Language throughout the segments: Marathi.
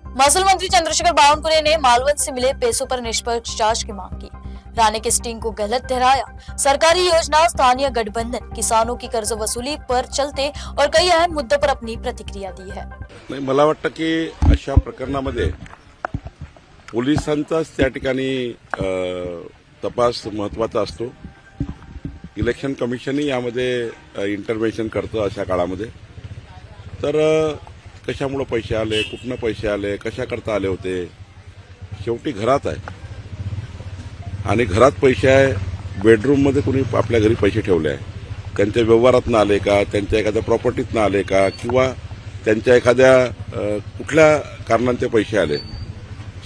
महसूल मंत्री चंद्रशेखर बावनकुळे ने मालवन से मिले पैसों पर निष्पक्ष जांच की मांग की। राणे के स्टिंग को गलत ठहराया। सरकारी योजना, स्थानीय गठबंधन, किसानों की कर्ज वसूली पर चलते और कई अहम मुद्दों पर अपनी प्रतिक्रिया दी है। नाही, मला वाटतं की अशा प्रकरणामध्ये पोलिसांचाच त्या ठिकाणी तपास महत्त्वाचा असतो। इलेक्शन कमिशनही यामध्ये इंटरव्हेन्शन करतं अशा काळामध्ये। तर कशामुळे पैसे आले, कुठनं पैसे आले, कशा करता आले होते, शेवटी घरात आहे आणि घरात पैसे आहे। बेडरूममध्ये कोणी आपल्या घरी पैसे ठेवले आहे, त्यांच्या व्यवहारातनं आले का, त्यांच्या एखाद्या प्रॉपर्टीतनं आले का, किंवा त्यांच्या एखाद्या कुठल्या कारणांचे पैसे आले।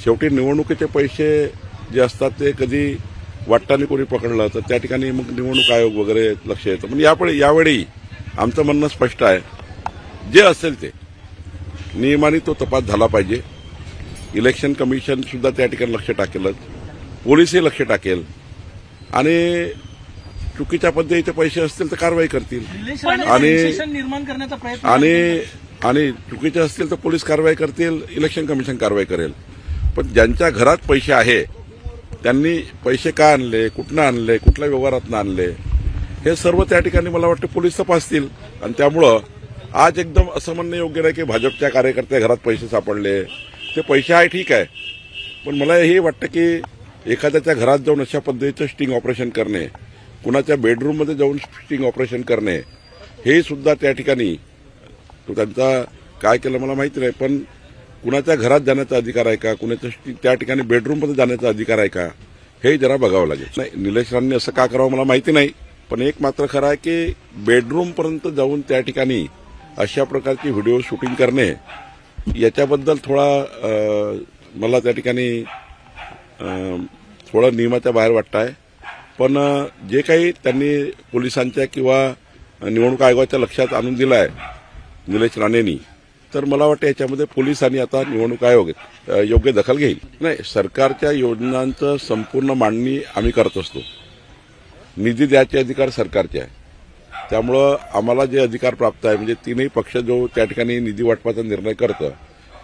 शेवटी निवडणुकीचे पैसे जे असतात ते कधी वाटताना कोणी पकडलं तर त्या ठिकाणी मग निवडणूक आयोग वगैरे लक्ष येतं। पण यावेळी आमचं म्हणणं स्पष्ट आहे, जे असेल ते नियमाने तो तपास झाला पाहिजे। इलेक्शन कमिशन सुद्धा त्या ठिकाणी लक्ष टाकेलच, पोलिसही लक्ष टाकेल आणि चुकीच्या पद्धतीचे पैसे असतील तर कारवाई करतील आणि चुकीचे असतील तर पोलीस कारवाई करतील, इलेक्शन कमिशन कारवाई करेल। पण ज्यांच्या घरात पैसे आहे त्यांनी पैसे का आणले, कुठनं आणले, कुठल्या व्यवहारातनं आणले, हे सर्व त्या ठिकाणी मला वाटतं पोलीस तपासतील। आणि त्यामुळं आज एकदम असं म्हणणं योग्य नाही की भाजपच्या कार्यकर्त्या घरात पैसे सापडले, ते पैसे आहे ठीक आहे, पण मला हे वाटतं की एखाद्याच्या घरात जाऊन अशा पद्धतीचं स्टिंग ऑपरेशन करणे, कुणाच्या बेडरूममध्ये जाऊन स्टिंग ऑपरेशन करणे, हे सुद्धा त्या ठिकाणी तो त्यांचा काय केलं मला माहिती नाही, पण कुणाच्या घरात जाण्याचा अधिकार आहे का, कुणाच्या त्या ठिकाणी बेडरूममध्ये जाण्याचा अधिकार आहे का, हे जरा बघावं लागेल। नाही, निलेश राणेंनी असं का करावं मला माहिती नाही, पण एक मात्र खरं आहे की बेडरूमपर्यंत जाऊन त्या ठिकाणी अशा प्रकारची व्हिडिओ शूटिंग करणे, याच्याबद्दल थोडा मला त्या ठिकाणी थोडं नियमाच्या बाहेर वाटतं आहे। पण जे काही त्यांनी पोलिसांच्या किंवा निवडणूक आयोगाच्या लक्षात आणून दिलं आहे निलेश राणेंनी, तर मला वाटतं याच्यामध्ये पोलिसांनी आता निवडणूक आयोग योग्य दखल घेईल। नाही, सरकारच्या योजनांचं संपूर्ण मांडणी आम्ही करत असतो। निधी द्यायचे अधिकार सरकारचे आहे, त्यामुळं आम्हाला जे अधिकार प्राप्त आहे, म्हणजे तीनही पक्ष जो त्या ठिकाणी निधी वाटपाचा निर्णय करतं,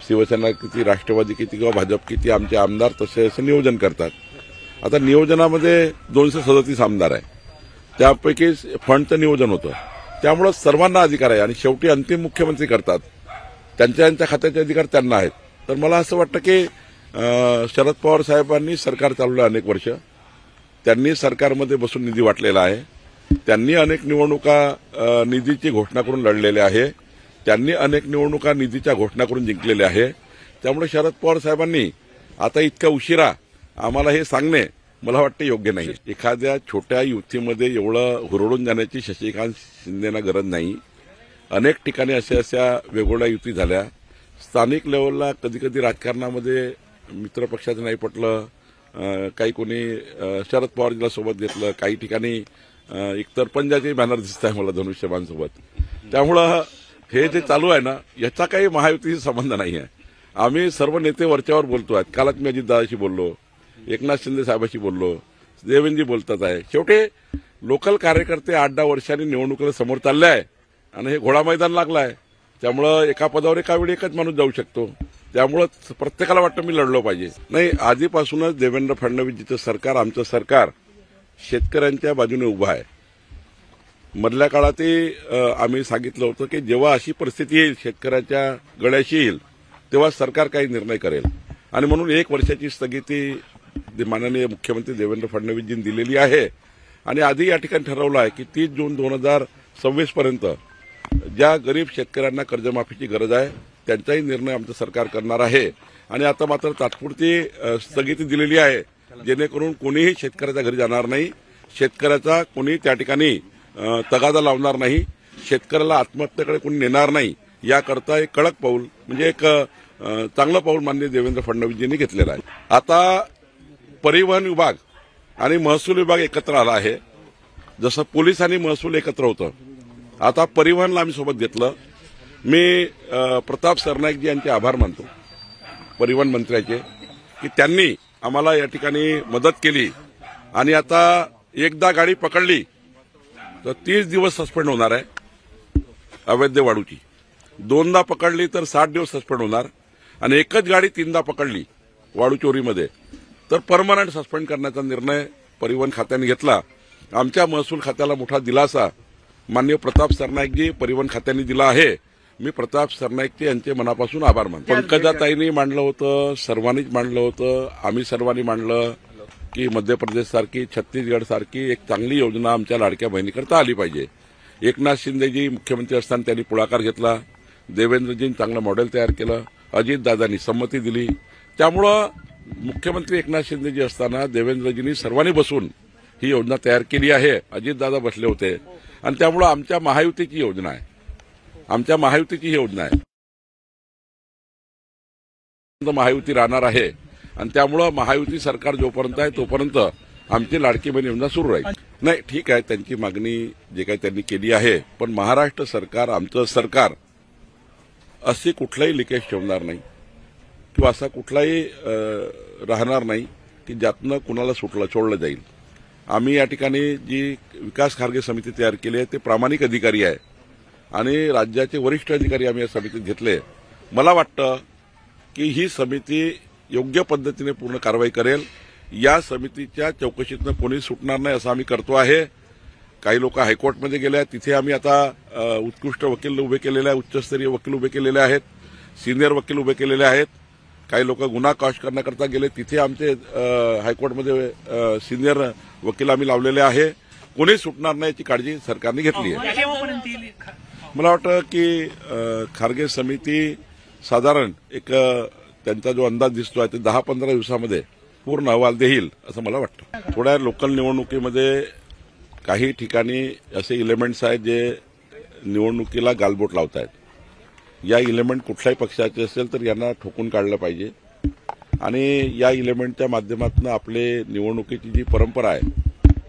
शिवसेना किती, राष्ट्रवादी किती किंवा भाजप किती, आमचे आमदार तसे असं नियोजन करतात। आता नियोजनामध्ये 237 आमदार आहे, त्यापैकी फंडचं नियोजन होतं, त्यामुळं सर्वांना अधिकार आहे आणि शेवटी अंतिम मुख्यमंत्री करतात, त्यांच्या खात्याचे अधिकार त्यांना आहेत। तर मला असं वाटतं की शरद पवार साहेबांनी सरकार चालवलं अनेक वर्ष, त्यांनी सरकारमध्ये बसून निधी वाटलेला आहे, त्यांनी अनेक निवडणुका निधीची घोषणा करून लढलेल्या आहे, त्यांनी अनेक निवडणुका निधीच्या घोषणा करून जिंकलेल्या आहे। त्यामुळे शरद पवार साहेबांनी आता इतक्या उशिरा आम्हाला हे सांगणे मला वाटतं योग्य नाही। एखाद्या छोट्या युतीमध्ये एवढं हुरळून जाण्याची शशिकांत शिंदेना गरज नाही। अनेक ठिकाणी अशा वेगवेगळ्या युती झाल्या। स्थानिक लेवलला कधी राजकारणामध्ये मित्रपक्षाचं नाही पटलं, काही कोणी शरद पवारजीला सोबत घेतलं, काही ठिकाणी एक तरपंजाचे बॅनर दिसत आहे मला धनुष्यबाणसोबत। त्यामुळं हे जे चालू आहे ना, याचा काही महायुतीशी संबंध नाही आहे। आम्ही सर्व नेते वरच्यावर बोलतो आहेत। कालच मी अजितदादाशी बोललो, एकनाथ शिंदे साहेबांशी बोललो, देवेंद्रजी बोलतात आहे। शेवटी लोकल कार्यकर्ते 8-10 वर्षांनी निवडणुकीला समोर चालले आहे आणि हे घोडा मैदान लागलं आहे, त्यामुळं एका पदावर एका वेळी एकच माणूस जाऊ शकतो। त्यामुळं प्रत्येकाला वाटतं मी लढलो पाहिजे। नाही, आधीपासूनच देवेंद्र फडणवीसजीचं सरकार, आमचं सरकार शेतकऱ्यांच्या बाजूने उभं आहे। मधल्या काळातही आम्ही सांगितलं होतं की जेव्हा अशी परिस्थिती येईल, शेतकऱ्याच्या गळ्याशी येईल, तेव्हा सरकार काही निर्णय करेल आणि म्हणून 1 वर्षाची स्थगिती माननीय मुख्यमंत्री देवेंद्र फडणवीसजींनी दिलेली आहे। आणि आधी या ठिकाणी ठरवलं आहे की 30 जून 2026 पर्यंत ज्या गरीब शेतकऱ्यांना कर्जमाफीची गरज आहे त्यांचाही निर्णय आमचं सरकार करणार आहे। आणि आता मात्र तात्पुरती स्थगिती दिलेली आहे, जेणेकरून कोणीही शेतकऱ्याच्या घरी जाणार नाही, शेतकऱ्याचा कोणी त्या ठिकाणी तगादा लावणार नाही, शेतकऱ्याला आत्महत्येकडे कोणी नेणार नाही, याकरता एक कडक पाऊल, म्हणजे एक चांगलं पाऊल माननीय देवेंद्र फडणवीसजींनी घेतलेलं आहे। आता परिवहन विभाग आणि महसूल विभाग एकत्र आला आहे। जसं पोलीस आणि महसूल एकत्र होतं, आता परिवहनला आम्ही सोबत घेतलं। मी प्रताप सरनाईकजी यांचे आभार मानतो, परिवहन मंत्र्याचे, की त्यांनी आम्हाला या ठिकाणी मदत केली। आणि आता एकदा गाडी पकडली तर 30 दिवस सस्पेंड होणार आहे अवैध वाढूची, 2दा पकडली तर 60 दिवस सस्पेंड होणार आणि एकच गाडी 3दा पकडली वाळू चोरीमध्ये तर परमनंट सस्पेंड करण्याचा निर्णय परिवहन खात्याने घेतला। आमच्या महसूल खात्याला मोठा दिलासा माननीय प्रताप सरनाईकजी परिवहन खात्याने दिला आहे। मी प्रताप सरनाईकजी यांचे मनापासून आभार मानतो। पंकजाताईंनी मांडलं होतं, सर्वांनीच मांडलं होतं, आम्ही सर्वांनी मांडलं की मध्य प्रदेश सारखी छत्तीसगड सारखी एक चांगली योजना आमच्या लाडक्या बहिणीकरता आली पाहिजे। एकनाथ शिंदेजी मुख्यमंत्री असताना त्यांनी पुढाकार घेतला, देवेंद्रजींनी चांगलं मॉडेल तयार केलं, अजितदादांनी संमती दिली। त्यामुळं मुख्यमंत्री एकनाथ शिंदेजी असताना देवेंद्रजींनी सर्वांनी बसून ही योजना तयार केली आहे। अजितदादा बसले होते आणि त्यामुळं आमच्या महायुतीची योजना आहे, आमच्या महायुतीची ही योजना आहे, महायुती राहणार आहे आणि त्यामुळं महायुती सरकार जोपर्यंत आहे तोपर्यंत आमची लाडकी बहीण योजना सुरू राहील। नाही ठीक आहे, त्यांची मागणी जे काही त्यांनी केली आहे, पण महाराष्ट्र सरकार आमचं सरकार अशी कुठलाही लिकेज ठेवणार नाही किंवा असा कुठलाही राहणार नाही की ज्यातनं कुणाला सोडलं जाईल। आम्ही या ठिकाणी जी विकास खारगे समिती तयार केली आहे ते प्रामाणिक अधिकारी आहे आणि राज्याचे वरिष्ठ अधिकारी आम्ही या समितीत घेतले। मला वाटतं की ही समिती योग्य पद्धतीने पूर्ण कारवाई करेल। या समितीच्या चौकशीतनं कोणी सुटणार नाही असं आम्ही करतो आहे। काही लोक हायकोर्टमध्ये गेले आहेत, तिथे आम्ही आता उत्कृष्ट वकील उभे केलेले आहेत, उच्चस्तरीय वकील उभे केलेले आहेत, सिनियर वकील उभे केलेले आहेत। काही लोक गुन्हा कॉश करण्याकरता गेले, तिथे आमचे हायकोर्टमध्ये सिनियर वकील आम्ही लावलेले आहे। कोणी सुटणार नाही याची काळजी सरकारने घेतली आहे। मला वाटतं की खारगे समिती साधारण एक त्यांचा जो अंदाज दिसतोय ते 10-15 दिवसामध्ये पूर्ण अहवाल देईल असं मला वाटतं। थोड्या लोकल निवडणुकीमध्ये काही ठिकाणी असे इलेमेंट्स आहेत जे निवडणुकीला गालबोट लावत आहेत। या इलेमेंट कुठल्याही पक्षाचे असेल तर यांना ठोकून काढलं पाहिजे आणि या इलेमेंटच्या माध्यमातून आपले निवडणुकीची जी परंपरा आहे,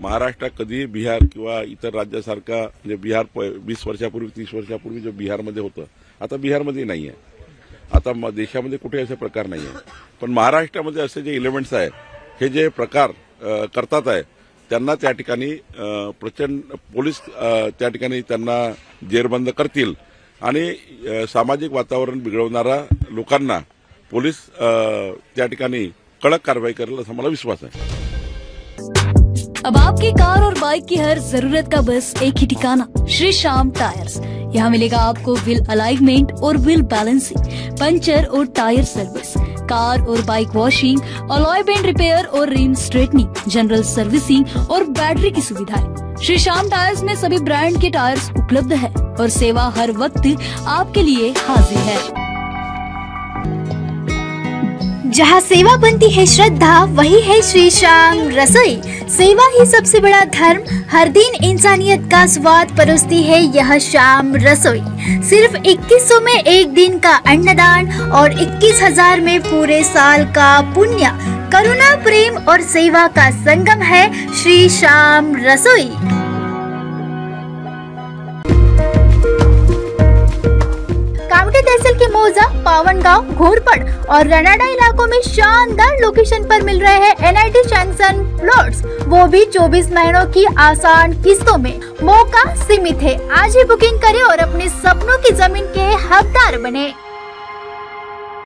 महाराष्ट्रात कधी बिहार किंवा इतर राज्यासारखा म्हणजे बिहार 20 वर्षापूर्वी 30 वर्षापूर्वी जो बिहारमध्ये होतं आता बिहारमध्ये नाही आहे, आता देशामध्ये कुठे असे प्रकार नाही आहे। पण महाराष्ट्रामध्ये असे जे इलेमेंट्स आहे हे जे प्रकार करतात आहे त्यांना त्या ठिकाणी प्रचंड पोलीस त्या ठिकाणी त्यांना जेरबंद करतील आणि सामाजिक वातावरण बिघडवणाऱ्या लोकांना पोलीस त्या ठिकाणी कडक कारवाई करेल असा मला विश्वास आहे। अब आपकी कार और बाइक की हर जरूरत का बस एक ही ठिकाना, श्री श्याम टायर्स। यहाँ मिलेगा आपको व्हील अलाइनमेंट और व्हील बैलेंसिंग, पंचर और टायर सर्विस, कार और bike washing, alloy bend repair और रिम स्ट्रेटनिंग, जनरल सर्विसिंग और बैटरी की सुविधाएं। श्री श्याम टायर्स में सभी ब्रांड के टायर्स उपलब्ध है और सेवा हर वक्त आपके लिए हाजिर है। जहाँ सेवा बनती है श्रद्धा, वही है श्री श्याम रसोई। सेवा ही सबसे बड़ा धर्म, हर दिन इंसानियत का स्वाद परोसती है यह श्याम रसोई। सिर्फ 2100 में एक दिन का अन्नदान और 21,000 में पूरे साल का पुण्य। करुणा, प्रेम और सेवा का संगम है श्री श्याम रसोई। कामठी तहसील के मौजा, पावनगांव, घोरपड़ और रनाडा इलाकों में शानदार लोकेशन पर मिल रहे हैं NIT सैंक्शन प्लॉट्स, वो भी 24 महीनों की आसान किस्तों में। मौका सीमित है, आज ही बुकिंग करें और अपने सपनों की जमीन के हकदार बने।